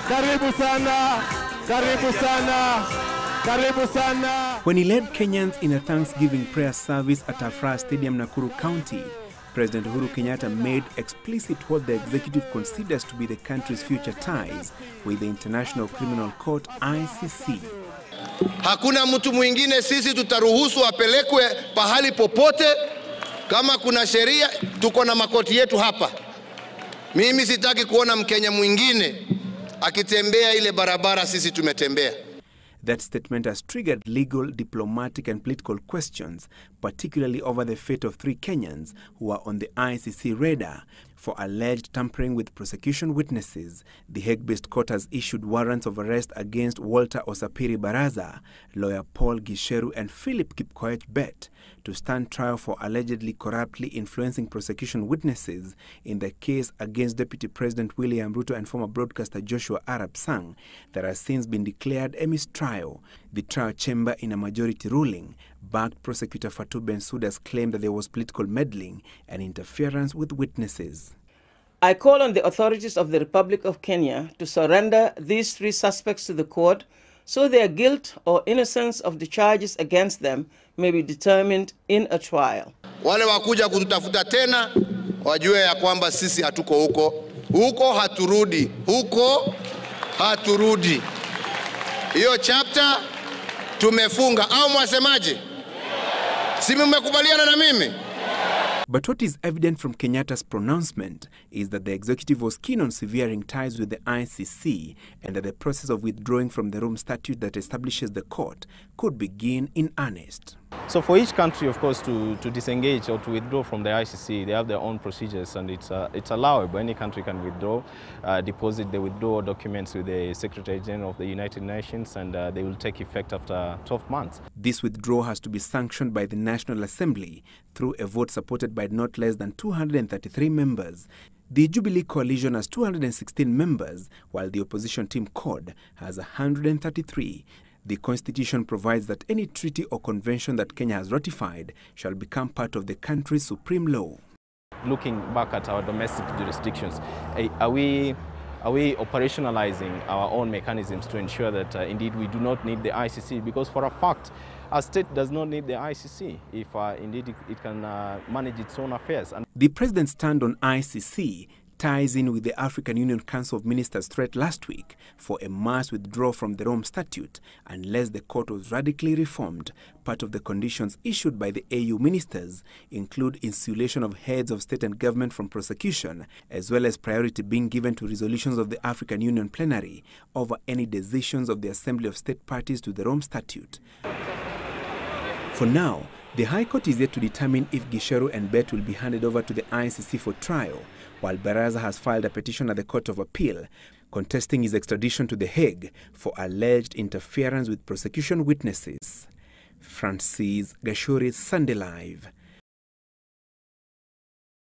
Karibu sana. Karibu sana. Karibu sana. When he led Kenyans in a Thanksgiving prayer service at Afra Stadium, Nakuru County, President Uhuru Kenyatta made explicit what the executive considers to be the country's future ties with the International Criminal Court, ICC. Hakuna mtu mwingine sisi tutaruhusu apelekwe pahali popote. Kama kuna sheria, tuko na makoti yetu hapa. Mimi sitaki kuona Mkenya mwingine akitembea ile barabara sisi tumetembea. That statement has triggered legal, diplomatic and political questions, particularly over the fate of 3 Kenyans who are on the ICC radar for alleged tampering with prosecution witnesses. The Hague-based court has issued warrants of arrest against Walter Osapiri Baraza, lawyer Paul Gisheru and Philip Kipkoech Bet to stand trial for allegedly corruptly influencing prosecution witnesses in the case against Deputy President William Ruto and former broadcaster Joshua Arap Sang that has since been declared a mistrial. The trial chamber, in a majority ruling, backed Prosecutor Fatou Bensouda's claim that there was political meddling and interference with witnesses. I call on the authorities of the Republic of Kenya to surrender these 3 suspects to the court so their guilt or innocence of the charges against them may be determined in a trial. Wale wakuja kututafuta tena wajue ya kwamba sisi hatuko huko. Huko haturudi. Huko haturudi. Hiyo chapter tumefunga. Au mwasemaje? Si mmekubaliana na mimi? But what is evident from Kenyatta's pronouncement is that the executive was keen on severing ties with the ICC and that the process of withdrawing from the Rome Statute that establishes the court could begin in earnest. So for each country, of course, to disengage or to withdraw from the ICC, they have their own procedures, and it's allowable. Any country can withdraw, deposit the withdrawal documents with the Secretary General of the United Nations, and they will take effect after 12 months. This withdrawal has to be sanctioned by the National Assembly through a vote supported by not less than 233 members. The Jubilee coalition has 216 members, while the opposition team CORD has 133. The Constitution provides that any treaty or convention that Kenya has ratified shall become part of the country's supreme law. Looking back at our domestic jurisdictions, are we operationalizing our own mechanisms to ensure that indeed we do not need the ICC? Because for a fact, our state does not need the ICC if indeed it can manage its own affairs. And the president's stand on ICC ties in with the African Union Council of Ministers' threat last week for a mass withdrawal from the Rome Statute unless the court was radically reformed. Part of the conditions issued by the AU ministers include insulation of heads of state and government from prosecution, as well as priority being given to resolutions of the African Union plenary over any decisions of the Assembly of State Parties to the Rome Statute. For now, the High Court is yet to determine if Gisheru and Bet will be handed over to the ICC for trial, while Baraza has filed a petition at the Court of Appeal contesting his extradition to The Hague for alleged interference with prosecution witnesses. Francis Gashuri, Sunday Live.